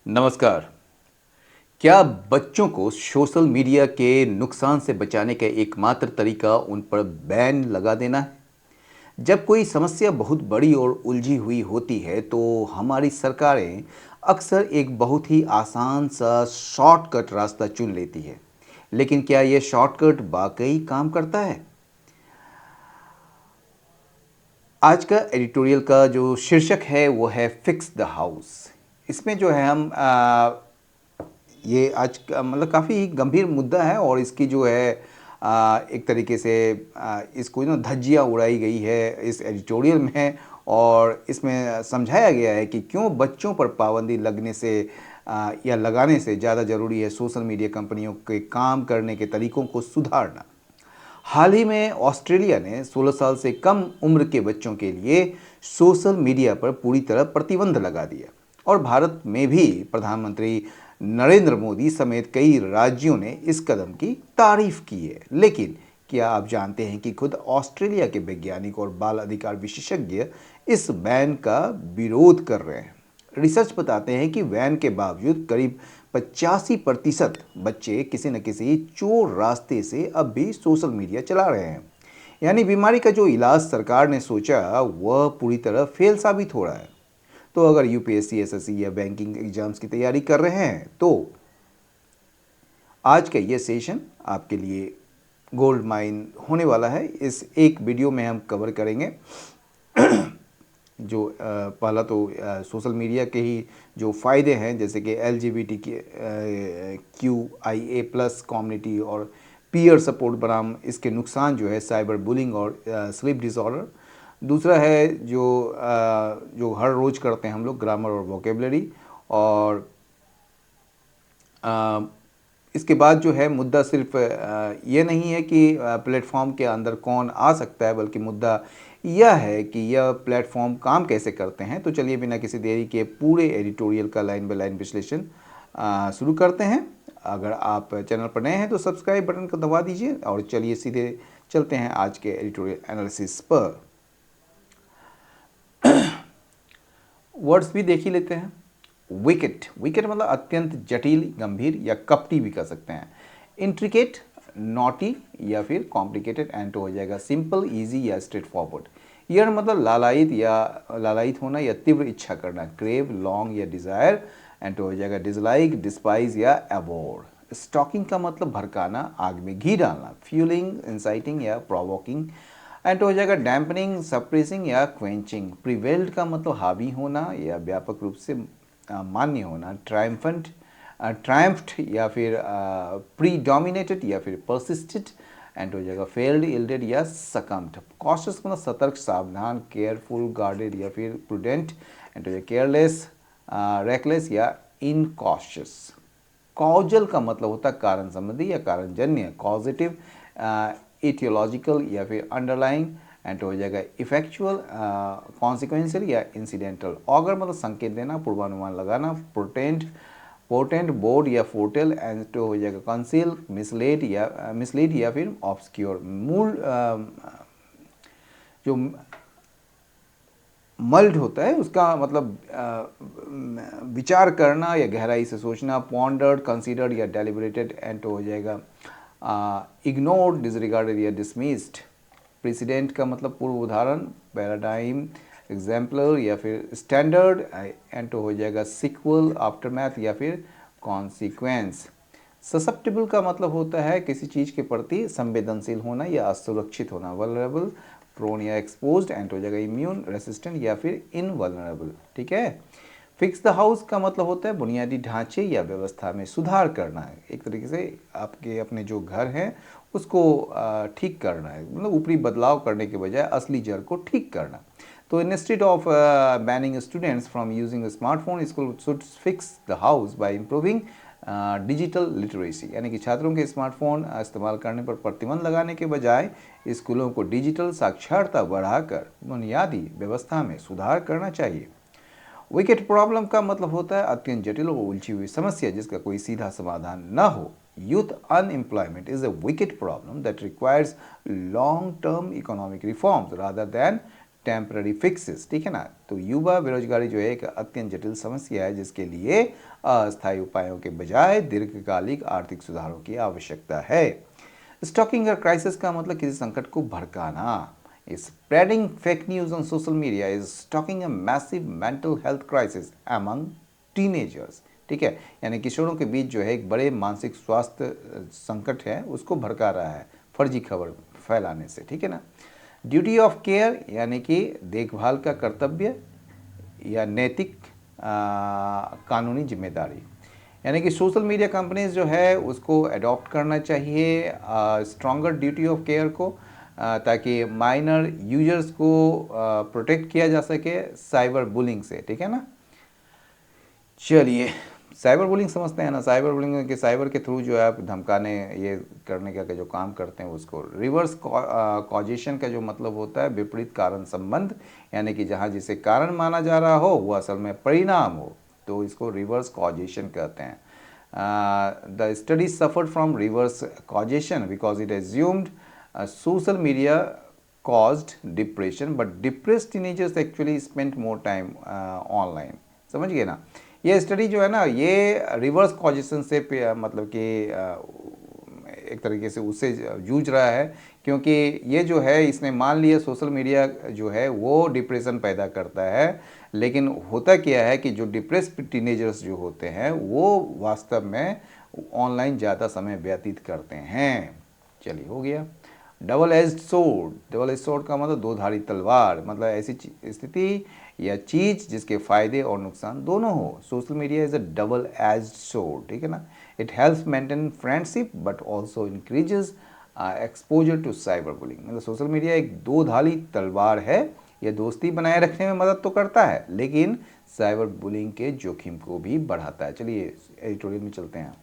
नमस्कार। क्या बच्चों को सोशल मीडिया के नुकसान से बचाने का एकमात्र तरीका उन पर बैन लगा देना है? जब कोई समस्या बहुत बड़ी और उलझी हुई होती है तो हमारी सरकारें अक्सर एक बहुत ही आसान सा शॉर्टकट रास्ता चुन लेती है। लेकिन क्या यह शॉर्टकट वाकई काम करता है? आज का एडिटोरियल का जो शीर्षक है वो है फिक्स द हाउस। इसमें जो है हम ये आज का मतलब काफ़ी गंभीर मुद्दा है और इसकी जो है एक तरीके से इसको ना धज्जियाँ उड़ाई गई है इस एडिटोरियल में। और इसमें समझाया गया है कि क्यों बच्चों पर पाबंदी लगने से या लगाने से ज़्यादा ज़रूरी है सोशल मीडिया कंपनियों के काम करने के तरीकों को सुधारना। हाल ही में ऑस्ट्रेलिया ने 16 साल से कम उम्र के बच्चों के लिए सोशल मीडिया पर पूरी तरह प्रतिबंध लगा दिया और भारत में भी प्रधानमंत्री नरेंद्र मोदी समेत कई राज्यों ने इस कदम की तारीफ की है। लेकिन क्या आप जानते हैं कि खुद ऑस्ट्रेलिया के वैज्ञानिक और बाल अधिकार विशेषज्ञ इस बैन का विरोध कर रहे हैं? रिसर्च बताते हैं कि बैन के बावजूद करीब 85% बच्चे किसी न किसी चोर रास्ते से अब भी सोशल मीडिया चला रहे हैं। यानी बीमारी का जो इलाज सरकार ने सोचा वह पूरी तरह फेल साबित हो रहा है। तो अगर यूपीएससी, एसएससी या बैंकिंग एग्जाम्स की तैयारी कर रहे हैं तो आज का ये सेशन आपके लिए गोल्ड माइन होने वाला है। इस एक वीडियो में हम कवर करेंगे जो पहला तो सोशल मीडिया के ही जो फ़ायदे हैं, जैसे कि LGBT के QIA+ कम्युनिटी और पीयर सपोर्ट बनाम इसके नुकसान जो है साइबर बुलिंग और स्लीप डिसऑर्डर। दूसरा है जो हर रोज़ करते हैं हम लोग, ग्रामर और वोकेबलरी। और इसके बाद जो है मुद्दा सिर्फ ये नहीं है कि प्लेटफॉर्म के अंदर कौन आ सकता है, बल्कि मुद्दा यह है कि यह प्लेटफॉर्म काम कैसे करते हैं। तो चलिए बिना किसी देरी के पूरे एडिटोरियल का लाइन बाय लाइन विश्लेषण शुरू करते हैं। अगर आप चैनल पर नए हैं तो सब्सक्राइब बटन को दबा दीजिए और चलिए सीधे चलते हैं आज के एडिटोरियल एनालिसिस पर। वर्ड्स भी देख ही लेते हैं। विकेट, विकेट मतलब अत्यंत जटिल, गंभीर या कपटी भी कह सकते हैं। इंट्रिकेट, नॉटी या फिर कॉम्प्लिकेटेड। एंड हो जाएगा सिंपल, इजी या स्ट्रेट फॉरवर्ड। ईयर मतलब लालायित होना या तीव्र इच्छा करना। क्रेव, लॉन्ग या डिजायर। एंड हो जाएगा डिसलाइक, डिस्पाइज या अवॉर। स्टॉकिंग का मतलब भड़काना, आग में घी डालना। फ्यूलिंग, इंसाइटिंग या प्रोवोकिंग। एंड हो जाएगा डैम्पनिंग, सप्रेसिंग या क्वेंचिंग। प्रिवेल्ड का मतलब हावी होना या व्यापक रूप से मान्य होना। ट्रायम्फेंट, ट्रायम्फ्ड या फिर प्रीडोमिनेटेड या फिर परसिस्टेड। एंड हो जाएगा फेल्ड, इल्डेड या सकम्ड। कॉशियस मतलब सतर्क, सावधान। केयरफुल, गार्डेड या फिर प्रूडेंट। एंड हो जाएगा केयरलेस, रेकलेस या इनकॉशियस। कॉजल का मतलब होता है कारण संबंधी या कारणजन्य। कॉजिटिव, एटियोलॉजिकल या फिर अंडरलाइंग। एंड हो जाएगा इफेक्चुअल, कॉन्सिक्वेंशियल या इंसिडेंटल। ऑगर मतलब संकेत देना, पूर्वानुमान लगाना। पोर्टेंट, पोर्टेंट, बोर्ड या फोर्टेल। एंड तो हो जाएगा कंसील, मिसलीड या फिर ऑब्सक्योर। मूल जो मल्ड होता है उसका मतलब विचार करना या गहराई से सोचना। पॉन्डर्ड, कंसीडर्ड या डेलिब्रेटेड। एंड हो जाएगा इग्नोर्ड, डिसरिगार्डेड या डिसमिस्ड। प्रेसिडेंट का मतलब पूर्व उदाहरण। पैराडाइम, एग्जाम्पलर या फिर स्टैंडर्ड। एंड हो जाएगा सिक्वल, आफ्टरमैथ या फिर कॉन्सिक्वेंस। ससेप्टेबल का मतलब होता है किसी चीज़ के प्रति संवेदनशील होना या असुरक्षित होना। वल्नरेबल, प्रोन या एक्सपोज्ड। एंड हो जाएगा इम्यून, रेसिस्टेंट या फिर इनवल्नरेबल। ठीक है। फिक्स द हाउस का मतलब होता है बुनियादी ढांचे या व्यवस्था में सुधार करना है। एक तरीके से आपके अपने जो घर हैं उसको ठीक करना है, मतलब ऊपरी बदलाव करने के बजाय असली जड़ को ठीक करना। तो instead of banning students from using smartphone, school should fix the house by improving digital literacy. यानी कि छात्रों के स्मार्टफोन इस्तेमाल करने पर प्रतिबंध लगाने के बजाय स्कूलों को डिजिटल साक्षरता बढ़ाकर बुनियादी व्यवस्था में सुधार करना चाहिए। विकेट प्रॉब्लम का मतलब होता है अत्यंत जटिल और उलझी हुई समस्या जिसका कोई सीधा समाधान न हो। Youth unemployment is a wicked problem that requires long-term economic reforms rather than temporary fixes, ठीक है ना। तो युवा बेरोजगारी जो है एक अत्यंत जटिल समस्या है जिसके लिए अस्थायी उपायों के बजाय दीर्घकालिक आर्थिक सुधारों की आवश्यकता है। स्टॉकिंग क्राइसिस का मतलब किसी संकट को भड़काना। Spreading fake news on social media is stoking a massive mental health crisis among teenagers, ठीक है। यानी किशोरों के बीच जो है एक बड़े मानसिक स्वास्थ्य संकट है, उसको भड़का रहा है फर्जी खबर फैलाने से, ठीक है ना। ड्यूटी ऑफ केयर यानी कि देखभाल का कर्तव्य या नैतिक कानूनी जिम्मेदारी, यानी कि सोशल मीडिया कंपनीज जो है उसको अडॉप्ट करना चाहिए स्ट्रॉन्गर ड्यूटी ऑफ केयर को, ताकि माइनर यूजर्स को प्रोटेक्ट किया जा सके साइबर बुलिंग से, ठीक है ना। चलिए, साइबर बुलिंग समझते हैं ना। साइबर बुलिंग के साइबर के थ्रू जो है आप धमकाने ये करने का जो काम करते हैं उसको रिवर्स कॉजेशन का जो मतलब होता है विपरीत कारण संबंध, यानी कि जहाँ जिसे कारण माना जा रहा हो वो असल में परिणाम हो, तो इसको रिवर्स कॉजेशन कहते हैं। The study suffered from reverse causation because it assumed social media caused depression but depressed teenagers actually spent more time online। समझ गए ना। ये स्टडी जो है ना ये रिवर्स कॉजेशन से मतलब कि एक तरीके से उससे जूझ रहा है, क्योंकि ये जो है इसने मान लिया सोशल मीडिया जो है वो डिप्रेशन पैदा करता है, लेकिन होता क्या है कि जो डिप्रेस्ड टीनेजर्स जो होते हैं वो वास्तव में ऑनलाइन ज़्यादा समय व्यतीत करते हैं। चलिए, हो गया। Double edged sword, double edged sword का मतलब दो धारी तलवार, मतलब ऐसी स्थिति या चीज जिसके फायदे और नुकसान दोनों हो। Social media is a double edged sword, ठीक है ना। It helps maintain friendship but also increases exposure to cyber bullying. मतलब सोशल मीडिया एक दो धारी तलवार है, यह दोस्ती बनाए रखने में मदद तो करता है लेकिन साइबर बुलिंग के जोखिम को भी बढ़ाता है। चलिए एडिटोरियल में चलते हैं।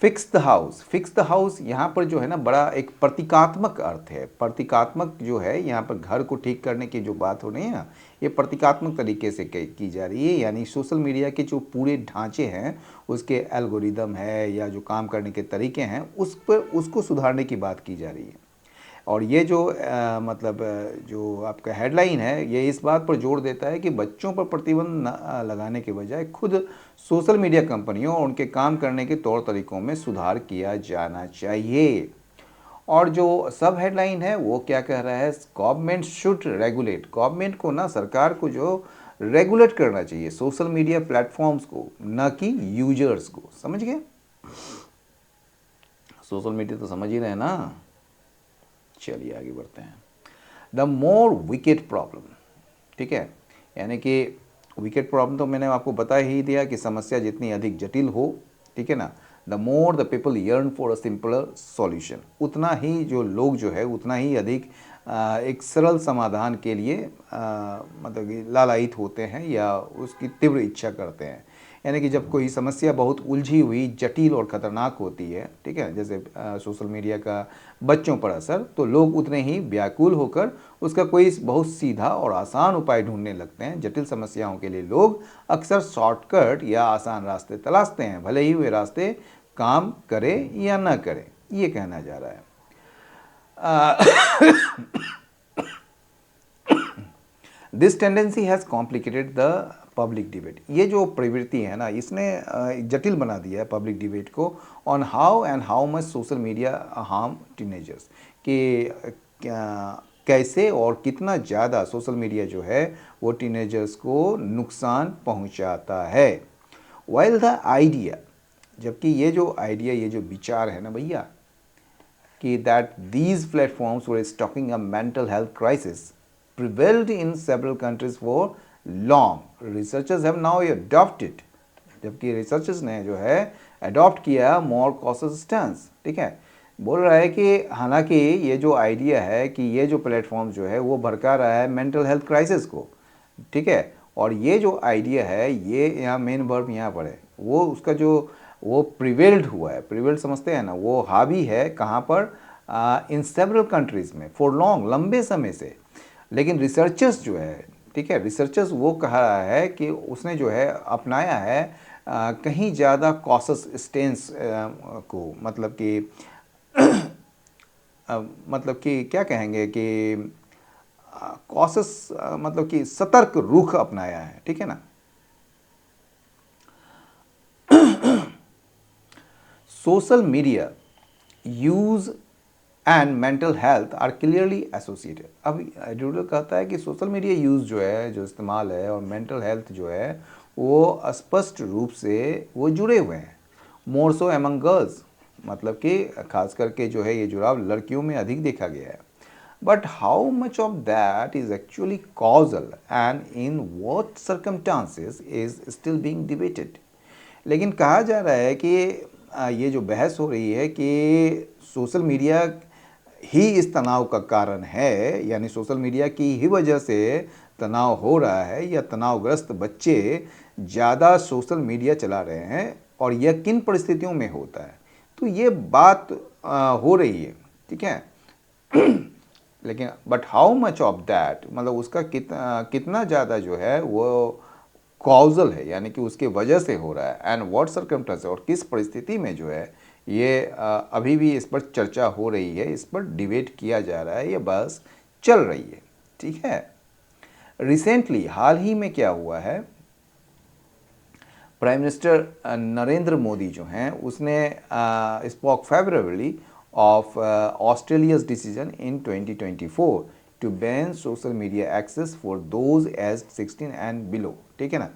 Fix the house, fix the house यहाँ पर जो है ना बड़ा एक प्रतीकात्मक अर्थ है। प्रतीकात्मक जो है यहाँ पर घर को ठीक करने की जो बात हो रही है ना, ये प्रतीकात्मक तरीके से की जा रही है। यानी सोशल मीडिया के जो पूरे ढांचे हैं, उसके एल्गोरिदम है या जो काम करने के तरीके हैं, उस पर उसको सुधारने की बात की जा रही है। और ये जो मतलब जो आपका हेडलाइन है ये इस बात पर जोर देता है कि बच्चों पर प्रतिबंध लगाने के बजाय खुद सोशल मीडिया कंपनियों और उनके काम करने के तौर तरीकों में सुधार किया जाना चाहिए। और जो सब हेडलाइन है वो क्या कह रहा है, गवर्नमेंट शुड रेगुलेट, गवर्नमेंट को ना, सरकार को जो रेगुलेट करना चाहिए सोशल मीडिया प्लेटफॉर्म्स को, न कि यूजर्स को। समझ गए, सोशल मीडिया तो समझ ही रहे हैं ना। चलिए आगे बढ़ते हैं। द मोर विकेट प्रॉब्लम, ठीक है, यानी कि विकेट प्रॉब्लम तो मैंने आपको बता ही दिया कि समस्या जितनी अधिक जटिल हो, ठीक है ना, the more the people yearn for a simpler solution, उतना ही जो लोग जो है उतना ही अधिक एक सरल समाधान के लिए मतलब कि लालायित होते हैं या उसकी तीव्र इच्छा करते हैं। यानी कि जब कोई समस्या बहुत उलझी हुई, जटिल और ख़तरनाक होती है, ठीक है, जैसे सोशल मीडिया का बच्चों पर असर, तो लोग उतने ही व्याकुल होकर उसका कोई बहुत सीधा और आसान उपाय ढूंढने लगते हैं। जटिल समस्याओं के लिए लोग अक्सर शॉर्टकट या आसान रास्ते तलाशते हैं, भले ही वे रास्ते काम करें या ना करें, ये कहना जा रहा है। This tendency has complicated the public debate, ये जो प्रवृत्ति है ना इसने जटिल बना दिया है पब्लिक डिबेट को on how and how much social media harm teenagers, कि कैसे और कितना ज़्यादा सोशल मीडिया जो है वो टीनेजर्स को नुकसान पहुंचाता है। वाइल द आइडिया, जबकि ये जो आइडिया, ये जो विचार है ना भैया कि that these platforms were stoking a mental health crisis prevailed in several countries for long. Researchers have now adopted, जबकि रिसर्चर्स ने जो है अडॉप्ट किया मोर कॉशस स्टैंस, ठीक है। बोल रहा है कि हालांकि ये जो आइडिया है कि ये जो प्लेटफॉर्म जो है वो भड़का रहा है मेंटल हेल्थ क्राइसिस को, ठीक है, और ये जो आइडिया है ये यहाँ मेन वर्ब यहाँ पर है, वो उसका जो वो प्रिवेल्ड हुआ है, प्रिवेल्ड समझते हैं ना, वो हावी है कहाँ पर, इन सेवरल कंट्रीज़ में, फॉर लॉन्ग, लंबे समय से। लेकिन रिसर्चर्स जो है, ठीक है, रिसर्चर्स वो कह रहा है कि उसने जो है अपनाया है कहीं ज़्यादा कॉशस स्टेंस को, मतलब कि मतलब कि क्या कहेंगे कि कॉशस मतलब कि सतर्क रुख अपनाया है, ठीक है ना। Social media use and mental health are clearly associated. अब एडिटोरियल कहता है कि सोशल मीडिया यूज़ जो है, जो इस्तेमाल है, और मेंटल हेल्थ जो है वो स्पष्ट रूप से वो जुड़े हुए हैं। मोर सो एमंग गर्ल्स, मतलब कि खास करके जो है ये जुड़ाव लड़कियों में अधिक देखा गया है। But how much of that is actually causal and in what circumstances is still being debated. लेकिन कहा जा रहा है कि ये जो बहस हो रही है कि सोशल मीडिया ही इस तनाव का कारण है, यानी सोशल मीडिया की ही वजह से तनाव हो रहा है, या तनावग्रस्त बच्चे ज़्यादा सोशल मीडिया चला रहे हैं, और यह किन परिस्थितियों में होता है। तो ये बात हो रही है, ठीक है। लेकिन but how much of that, मतलब उसका कितना ज़्यादा जो है वो कॉजल है, यानी कि उसके वजह से हो रहा है, एंड व्हाट सर्कमस्टेंस, और किस परिस्थिति में जो है ये अभी भी इस पर चर्चा हो रही है, इस पर डिबेट किया जा रहा है, ये बस चल रही है, ठीक है। रिसेंटली हाल ही में क्या हुआ है, प्राइम मिनिस्टर नरेंद्र मोदी जो हैं उसने spoke favourably of Australia's decision in 2024 to ban social media access for those age 16 and below, ठीक है ना।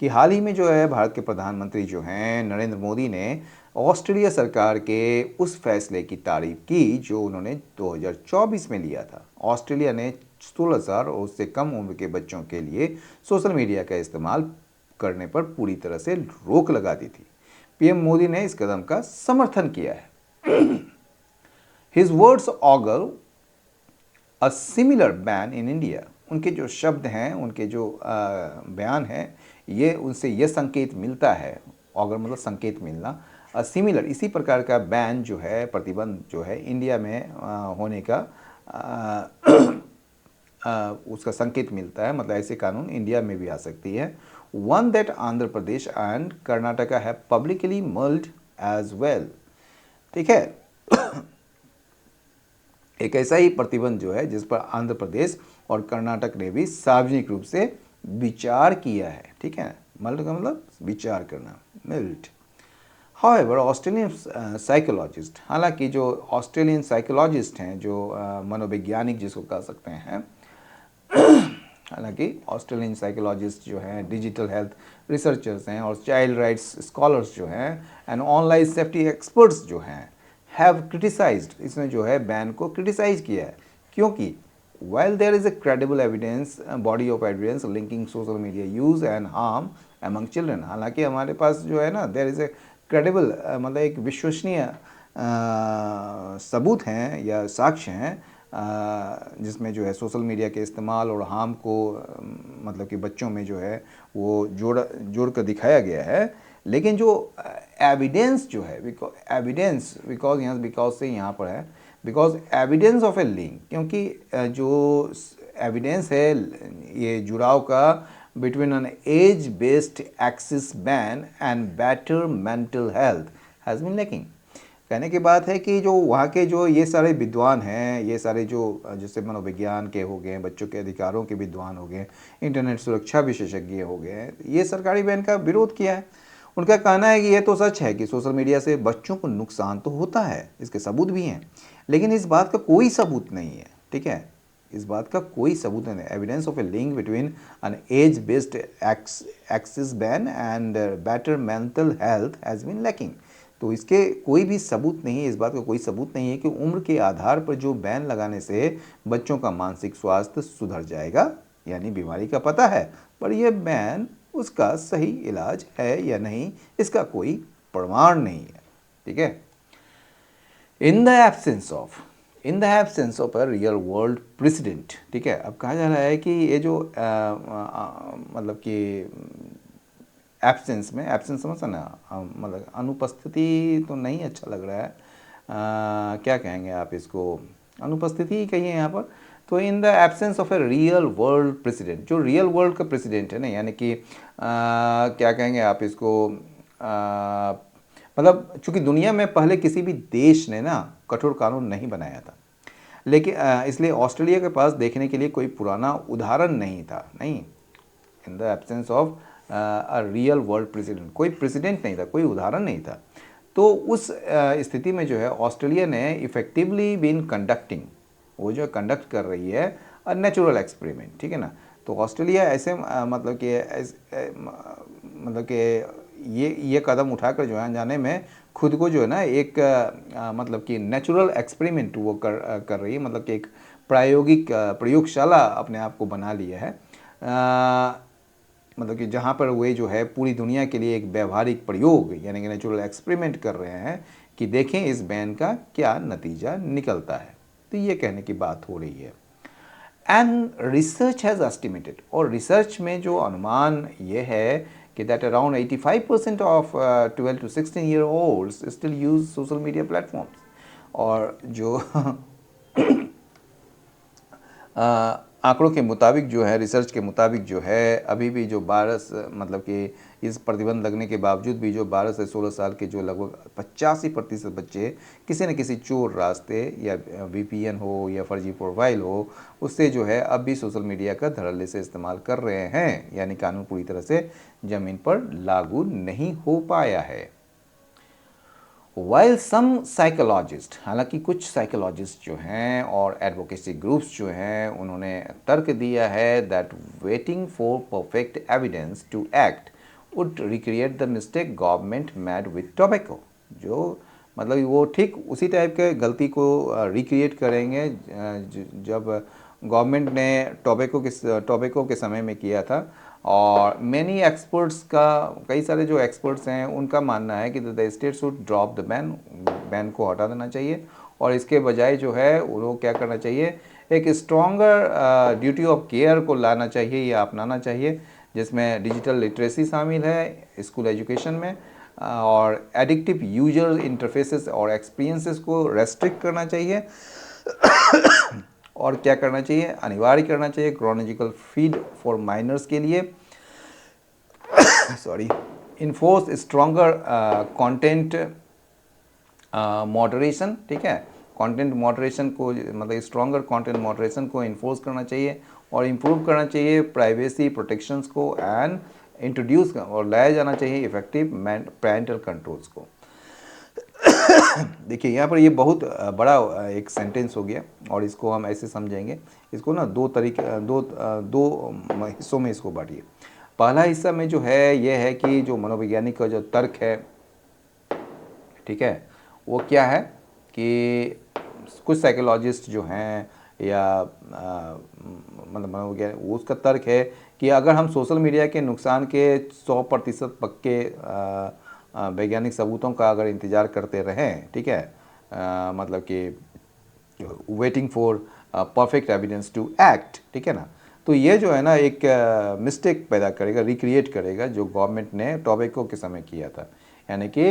कि हाल ही में जो है भारत के प्रधानमंत्री जो हैं नरेंद्र मोदी ने ऑस्ट्रेलिया सरकार के उस फैसले की तारीफ की जो उन्होंने 2024 में लिया था। ऑस्ट्रेलिया ने 16 साल और उससे कम उम्र के बच्चों के लिए सोशल मीडिया का इस्तेमाल करने पर पूरी तरह से रोक लगा दी थी। पीएम मोदी ने इस कदम का समर्थन किया है। His words auger a similar ban in India. उनके जो शब्द हैं, उनके जो बयान हैं, ये उनसे यह संकेत मिलता है, ऑगर मतलब संकेत मिलना, सिमिलर इसी प्रकार का बैन जो है, प्रतिबंध जो है इंडिया में होने का उसका संकेत मिलता है, मतलब ऐसे कानून इंडिया में भी आ सकती है। One that Andhra Pradesh and Karnataka have publicly mulled as well, ठीक है। एक ऐसा ही प्रतिबंध जो है जिस पर आंध्र प्रदेश और कर्नाटक ने भी सार्वजनिक रूप से विचार किया है, ठीक है। मल्ट का मतलब विचार करना, मिल्ट। हाउएवर ऑस्ट्रेलियन साइकोलॉजिस्ट, हालांकि जो ऑस्ट्रेलियन साइकोलॉजिस्ट हैं, जो मनोवैज्ञानिक जिसको कह सकते हैं, हालांकि ऑस्ट्रेलियन साइकोलॉजिस्ट जो हैं डिजिटल हेल्थ रिसर्चर्स हैं और चाइल्ड राइट्स स्कॉलर्स जो हैं एंड ऑनलाइन सेफ्टी एक्सपर्ट्स जो हैं हैव क्रिटिसाइज्ड, इसने जो है बैन को क्रिटिसाइज किया है, क्योंकि while there is a credible evidence body of evidence linking social media use and harm among children, हालांकि हमारे पास जो है ना there is a credible मतलब एक विश्वसनीय सबूत हैं या साक्ष्य हैं जिसमें जो है सोशल मीडिया के इस्तेमाल और हार्म को मतलब कि बच्चों में जो है वो जोड़ कर दिखाया गया है। लेकिन जो एविडेंस जो है, एविडेंस बिकॉज से यहाँ पर है, because evidence of a link, क्योंकि जो एविडेंस है ये जुड़ाव का between an age based access ban and better mental health has been lacking. कहने की बात है कि जो वहाँ के जो ये सारे विद्वान हैं, ये सारे जो जैसे मनोविज्ञान के हो गए, बच्चों के अधिकारों के विद्वान हो गए, इंटरनेट सुरक्षा विशेषज्ञ हो गए, ये सरकारी बैन का विरोध किया है। उनका कहना है कि ये तो सच है कि सोशल मीडिया से बच्चों को नुकसान तो होता है, इसके सबूत भी हैं, लेकिन इस बात का कोई सबूत नहीं है, ठीक है। इस बात का कोई सबूत नहीं है। Evidence of a link between an age based access ban and better mental health has been lacking. तो इसके कोई भी सबूत नहीं है, इस बात का कोई सबूत नहीं है कि उम्र के आधार पर जो बैन लगाने से बच्चों का मानसिक स्वास्थ्य सुधर जाएगा, यानी बीमारी का पता है, पर यह बैन उसका सही इलाज है या नहीं, इसका कोई प्रमाण नहीं है, ठीक है। In the absence of a real world president, ठीक है। अब कहा जा रहा है कि ये जो मतलब कि एब्सेंस में, एब्सेंस समझ ना, मतलब अनुपस्थिति तो नहीं अच्छा लग रहा है, क्या कहेंगे आप इसको, अनुपस्थिति ही कहिए यहाँ पर। तो in the absence of a real world president, जो रियल वर्ल्ड का प्रेसिडेंट है ना, यानी कि क्या कहेंगे आप इसको, मतलब चूंकि दुनिया में पहले किसी भी देश ने ना कठोर कानून नहीं बनाया था, लेकिन इसलिए ऑस्ट्रेलिया के पास देखने के लिए कोई पुराना उदाहरण नहीं था, नहीं, in the absence of a real world president, कोई प्रेसिडेंट नहीं था, कोई उदाहरण नहीं था। तो उस स्थिति में जो है ऑस्ट्रेलिया ने इफेक्टिवली बीन कंडक्टिंग, वो जो कंडक्ट कर रही है अ नेचुरल एक्सपेरिमेंट, ठीक है ना। तो ऑस्ट्रेलिया ऐसे मतलब कि ये कदम उठाकर जो है जाने में खुद को जो है ना एक मतलब कि नेचुरल एक्सपेरिमेंट वो कर रही है, मतलब कि एक प्रायोगिक प्रयोगशाला अपने आप को बना लिया है, मतलब कि जहाँ पर वे जो है पूरी दुनिया के लिए एक व्यवहारिक प्रयोग यानी कि नेचुरल एक्सपेरिमेंट कर रहे हैं कि देखें इस बैन का क्या नतीजा निकलता है। तो ये कहने की बात हो रही है। एंड रिसर्च हैज़ एस्टिमेटेड, और रिसर्च में जो अनुमान ये है कि that around 85% of 12 to 16 year olds still use social media platforms. और जो आंकड़ों के मुताबिक जो है, रिसर्च के मुताबिक जो है, अभी भी जो 12 मतलब कि इस प्रतिबंध लगने के बावजूद भी जो 12 से 16 साल के जो लगभग 85% बच्चे किसी न किसी चोर रास्ते या VPN हो या फर्जी प्रोफाइल हो, उससे जो है अब भी सोशल मीडिया का धड़ल्ले से इस्तेमाल कर रहे हैं, यानी कानून पूरी तरह से ज़मीन पर लागू नहीं हो पाया है। वाइल सम साइकोलॉजिस्ट, हालांकि कुछ साइकोलॉजिस्ट जो हैं और एडवोकेसी ग्रुप्स जो हैं उन्होंने तर्क दिया है that waiting for perfect evidence to act would recreate the mistake government made with tobacco. जो मतलब वो ठीक उसी टाइप के गलती को रिक्रिएट करेंगे जब गवर्नमेंट ने टोबैको के समय में किया था। और मैनी एक्सपर्ट्स का, कई सारे जो एक्सपर्ट्स हैं उनका मानना है कि the state should drop the ban को हटा देना चाहिए और इसके बजाय जो है उनको क्या करना चाहिए, एक स्ट्रॉन्गर ड्यूटी ऑफ केयर को लाना चाहिए या अपनाना चाहिए, जिसमें डिजिटल लिटरेसी शामिल है स्कूल एजुकेशन में, और एडिक्टिव यूजर इंटरफेसेस और एक्सपीरियंसेस को रेस्ट्रिक्ट करना चाहिए और क्या करना चाहिए, अनिवार्य करना चाहिए क्रोनोलॉजिकल फीड फॉर माइनर्स के लिए sorry, enforce stronger content moderation, ठीक है, कंटेंट मॉडरेशन को मतलब स्ट्रॉन्गर कंटेंट मॉडरेशन को इन्फोर्स करना चाहिए और इम्प्रूव करना चाहिए प्राइवेसी प्रोटेक्शंस को, एंड इंट्रोड्यूस और लाया जाना चाहिए इफेक्टिव पैरेंटल कंट्रोल्स को। देखिए यहाँ पर ये बहुत बड़ा एक सेंटेंस हो गया और इसको हम ऐसे समझेंगे, इसको ना दो हिस्सों में इसको बांटिए। पहला हिस्सा में जो है ये है कि जो मनोवैज्ञानिक का जो तर्क है, ठीक है, वो क्या है कि कुछ साइकोलॉजिस्ट जो हैं या मतलब मनोवैज्ञानिक, उसका तर्क है कि अगर हम सोशल मीडिया के नुकसान के 100% पक्के वैज्ञानिक सबूतों का अगर इंतज़ार करते रहें, ठीक है, मतलब कि waiting for perfect evidence to act, ठीक है ना, तो ये जो है ना एक मिस्टेक पैदा करेगा, रिक्रिएट करेगा जो गवर्नमेंट ने टोबैको के समय किया था। यानी कि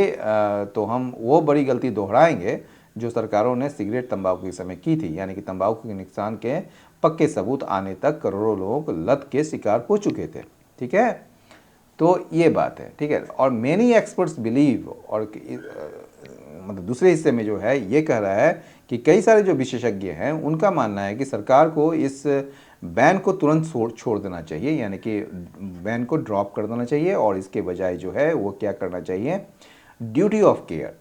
तो हम वो बड़ी गलती दोहराएंगे जो सरकारों ने सिगरेट तंबाकू के समय की थी, यानी कि तंबाकू के नुकसान के पक्के सबूत आने तक करोड़ों लोग लत के शिकार हो चुके थे, ठीक है। तो ये बात है, ठीक है। और मैनी एक्सपर्ट्स बिलीव, और मतलब दूसरे हिस्से में जो है ये कह रहा है कि कई सारे जो विशेषज्ञ हैं उनका मानना है कि सरकार को इस बैन को तुरंत छोड़ देना चाहिए, यानी कि बैन को ड्रॉप कर देना चाहिए और इसके बजाय जो है वो क्या करना चाहिए, ड्यूटी ऑफ केयर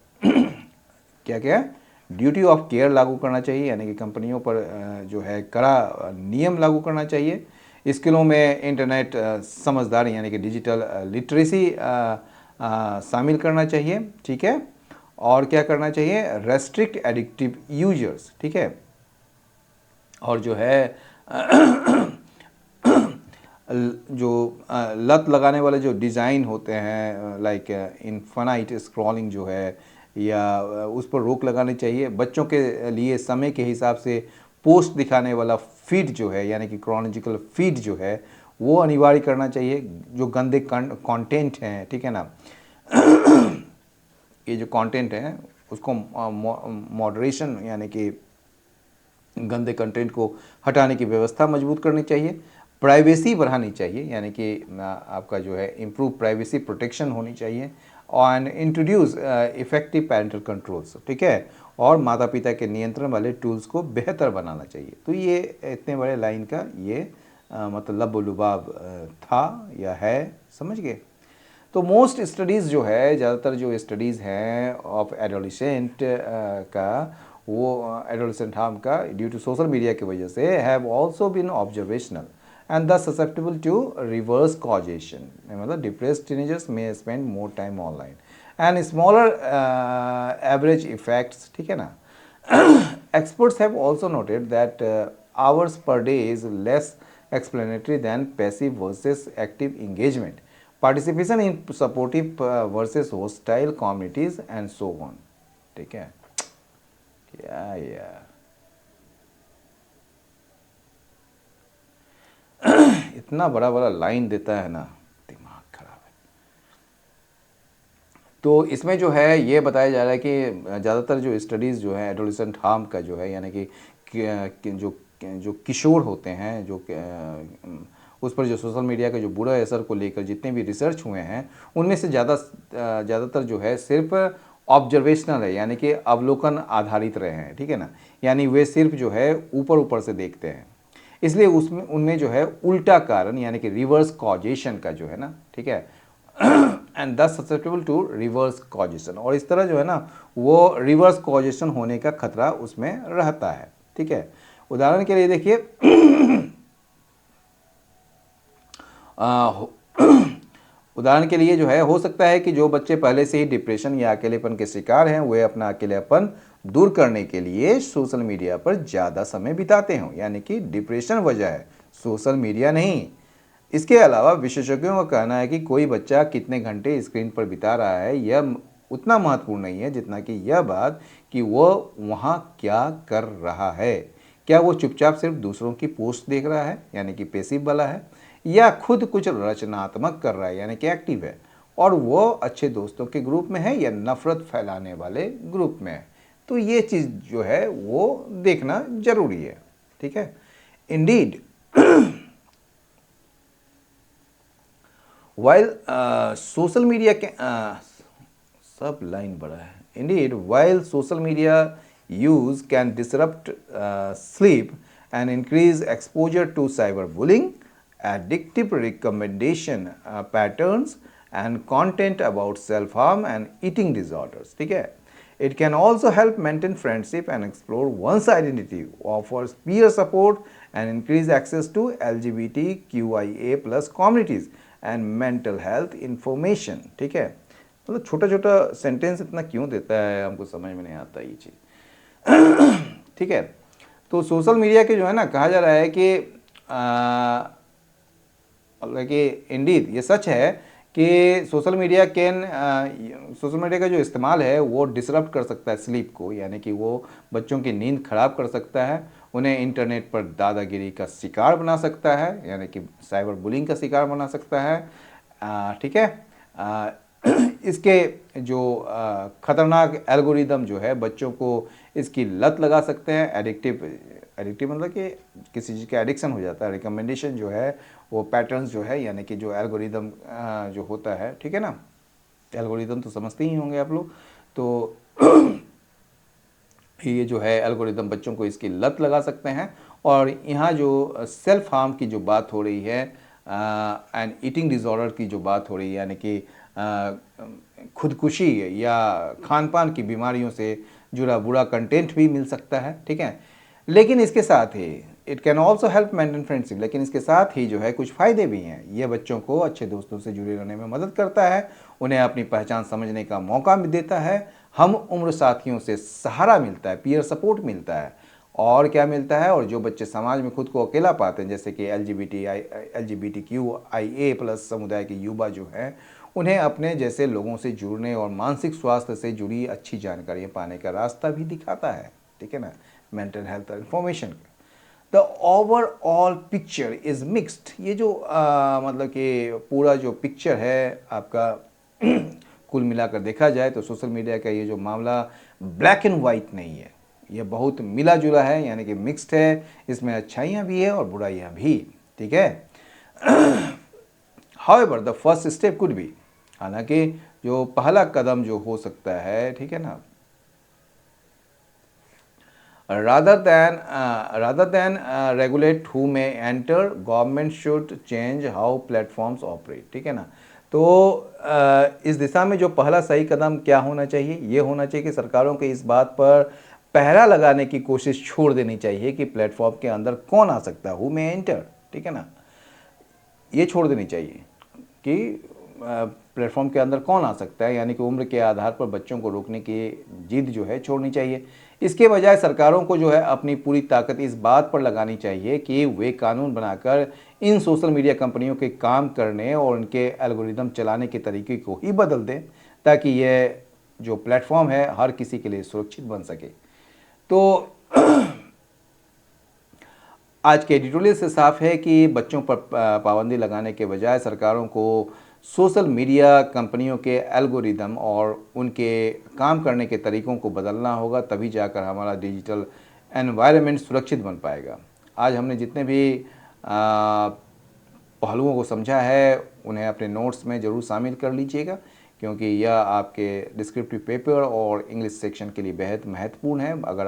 क्या क्या ड्यूटी ऑफ केयर लागू करना चाहिए, यानी कि कंपनियों पर जो है कड़ा नियम लागू करना चाहिए। स्किलों में इंटरनेट समझदारी यानी कि डिजिटल लिटरेसी शामिल करना चाहिए, ठीक है। और क्या करना चाहिए, रेस्ट्रिक्ट एडिक्टिव यूजर्स, ठीक है। और जो है जो लत लगाने वाले जो डिज़ाइन होते हैं लाइक इनफाइनाइट स्क्रॉलिंग जो है, या उस पर रोक लगानी चाहिए। बच्चों के लिए समय के हिसाब से पोस्ट दिखाने वाला फीड जो है, यानी कि क्रोनोलॉजिकल फीड जो है, वो अनिवार्य करना चाहिए। जो गंदे कंटेंट हैं, ठीक है ना, ये जो कंटेंट है उसको मॉडरेशन यानी कि गंदे कंटेंट को हटाने की व्यवस्था मजबूत करनी चाहिए। प्राइवेसी बढ़ानी चाहिए, यानी कि आपका जो है इम्प्रूव प्राइवेसी प्रोटेक्शन होनी चाहिए, और इंट्रोड्यूस इफेक्टिव पैरेंटल कंट्रोल्स, ठीक है। और माता पिता के नियंत्रण वाले टूल्स को बेहतर बनाना चाहिए। तो ये इतने बड़े लाइन का ये मतलब लुबाब था या है, समझ गए। तो मोस्ट स्टडीज़ जो है, ज़्यादातर जो स्टडीज़ हैं ऑफ एडोलिसेंट का, वो एडोलिसेंट हार्म का ड्यू टू सोशल मीडिया की वजह से have also been observational and the susceptible to reverse causation. मतलब डिप्रेस्ड टीनेजर्स में spend more time online and smaller average effects, ठीक है ना। Experts have also noted that hours per day is less explanatory than passive versus active engagement, participation in supportive versus hostile communities and so on। ठीक है, क्या यार इतना बड़ा बड़ा लाइन देता है ना, दिमाग खराब है। तो इसमें जो है ये बताया जा रहा है कि ज़्यादातर जो स्टडीज़ जो है एडोलेसेंट हार्म का जो है, यानी कि जो किशोर होते हैं, जो उस पर जो सोशल मीडिया के जो बुरा असर को लेकर जितने भी रिसर्च हुए हैं, उनमें से ज़्यादातर जो है सिर्फ ऑब्जर्वेशनल है, यानी कि अवलोकन आधारित रहे हैं, ठीक है ना। यानी वे सिर्फ जो है ऊपर ऊपर से देखते हैं, इसलिए उसमें उनमें जो है उल्टा कारण यानी कि रिवर्स कॉजेशन का जो है ना, ठीक है, एंड दस ससेप्टेबल टू रिवर्स कॉजेशन, और इस तरह जो है ना वो रिवर्स कॉजेशन होने का खतरा उसमें रहता है, ठीक है। उदाहरण के लिए देखिए उदाहरण के लिए जो है हो सकता है कि जो बच्चे पहले से ही डिप्रेशन या अकेलेपन के शिकार हैं, वे अपना अकेलेपन दूर करने के लिए सोशल मीडिया पर ज़्यादा समय बिताते हों, यानी कि डिप्रेशन वजह है, सोशल मीडिया नहीं। इसके अलावा विशेषज्ञों का कहना है कि कोई बच्चा कितने घंटे स्क्रीन पर बिता रहा है यह उतना महत्वपूर्ण नहीं है जितना कि यह बात कि वह वहाँ क्या कर रहा है। क्या वो चुपचाप सिर्फ दूसरों की पोस्ट देख रहा है, यानी कि पैसिव वाला है, या खुद कुछ रचनात्मक कर रहा है, यानी कि एक्टिव है, और वो अच्छे दोस्तों के ग्रुप में है या नफरत फैलाने वाले ग्रुप में है। तो ये चीज़ जो है वो देखना जरूरी है, ठीक है। Indeed while social media can सब लाइन बड़ा है। Indeed, while social media use can disrupt sleep and increase exposure to cyberbullying, addictive recommendation patterns and content about self-harm and eating disorders, ठीक है, it can also help maintain friendship and explore one's identity, offers peer support and increase access to LGBTQIA+ communities and mental health information, ठीक है। मतलब छोटा छोटा sentence इतना क्यों देता है, हमको समझ में नहीं आता ये चीज़, ठीक है। तो सोशल मीडिया के जो है ना, कहा जा रहा है कि इंडीड ये सच है कि सोशल मीडिया का जो इस्तेमाल है वो डिसरप्ट कर सकता है स्लीप को, यानी कि वो बच्चों की नींद खराब कर सकता है, उन्हें इंटरनेट पर दादागिरी का शिकार बना सकता है, यानी कि साइबर बुलिंग का शिकार बना सकता है, ठीक है। इसके जो खतरनाक एल्गोरिदम जो है बच्चों को इसकी लत लगा सकते हैं। एडिक्टिव मतलब कि किसी चीज़ का एडिक्शन हो जाता है। रिकमेंडेशन जो है वो पैटर्न्स जो है, यानी कि जो एल्गोरिदम जो होता है, ठीक है ना, एल्गोरिदम तो समझते ही होंगे आप लोग। तो ये जो है एल्गोरिदम बच्चों को इसकी लत लगा सकते हैं। और यहाँ जो सेल्फ हार्म की जो बात हो रही है एंड ईटिंग डिसऑर्डर की जो बात हो रही है, यानी कि खुदकुशी या खान पान की बीमारियों से जुड़ा बुरा कंटेंट भी मिल सकता है, ठीक है। लेकिन इसके साथ ही it can also help maintain friendship, लेकिन इसके साथ ही जो है कुछ फ़ायदे भी हैं। यह बच्चों को अच्छे दोस्तों से जुड़े रहने में मदद करता है, उन्हें अपनी पहचान समझने का मौका भी देता है, हम उम्र साथियों से सहारा मिलता है, पीयर सपोर्ट मिलता है, और क्या मिलता है। और जो बच्चे समाज में खुद को अकेला पाते हैं, जैसे कि LGBTQIA+ समुदाय के युवा जो हैं, उन्हें अपने जैसे लोगों से जुड़ने और मानसिक स्वास्थ्य से जुड़ी अच्छी जानकारियाँ पाने का रास्ता भी दिखाता है, ठीक है ना, mental health information. The overall picture is mixed. ये जो मतलब कि पूरा जो पिक्चर है आपका कुल मिलाकर देखा जाए तो सोशल मीडिया का ये जो मामला ब्लैक एंड वाइट नहीं है, ये बहुत मिला जुला है, यानी कि मिक्स्ड है। इसमें अच्छाइयाँ भी है और बुराइयाँ भी, ठीक है। However the first step could be, हालांकि जो पहला कदम जो हो सकता है, ठीक है ना, rather than regulate who may enter, government should change how platforms operate। ठीक है ना। तो इस दिशा में जो पहला सही कदम क्या होना चाहिए, ये होना चाहिए कि सरकारों को इस बात पर पहरा लगाने की कोशिश छोड़ देनी चाहिए कि प्लेटफॉर्म के अंदर कौन आ सकता है, हु मे एंटर। ठीक है ना, ये छोड़ देनी चाहिए कि प्लेटफॉर्म के अंदर कौन आ सकता है, यानी कि उम्र के आधार पर बच्चों को रोकने की जिद जो है छोड़नी चाहिए। इसके बजाय सरकारों को जो है अपनी पूरी ताकत इस बात पर लगानी चाहिए कि वे कानून बनाकर इन सोशल मीडिया कंपनियों के काम करने और उनके एल्गोरिदम चलाने के तरीके को ही बदल दें, ताकि यह जो प्लेटफॉर्म है हर किसी के लिए सुरक्षित बन सके। तो आज के एडिटोरियल से साफ है कि बच्चों पर पाबंदी लगाने के बजाय सरकारों को सोशल मीडिया कंपनियों के एल्गोरिदम और उनके काम करने के तरीकों को बदलना होगा, तभी जाकर हमारा डिजिटल एनवायरनमेंट सुरक्षित बन पाएगा। आज हमने जितने भी पहलुओं को समझा है उन्हें अपने नोट्स में ज़रूर शामिल कर लीजिएगा, क्योंकि यह आपके डिस्क्रिप्टिव पेपर और इंग्लिश सेक्शन के लिए बेहद महत्वपूर्ण है। अगर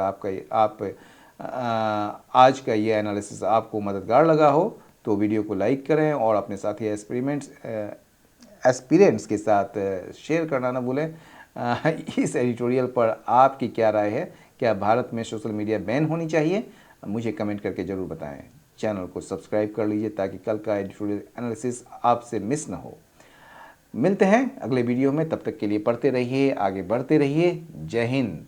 आज का ये एनालिसिस आपको मददगार लगा हो तो वीडियो को लाइक करें और अपने साथी एस्पिरेंट्स के साथ शेयर करना ना भूलें। इस एडिटोरियल पर आपकी क्या राय है, क्या भारत में सोशल मीडिया बैन होनी चाहिए? मुझे कमेंट करके ज़रूर बताएं। चैनल को सब्सक्राइब कर लीजिए ताकि कल का एडिटोरियल एनालिसिस आपसे मिस ना हो। मिलते हैं अगले वीडियो में, तब तक के लिए पढ़ते रहिए, आगे बढ़ते रहिए। जय हिंद।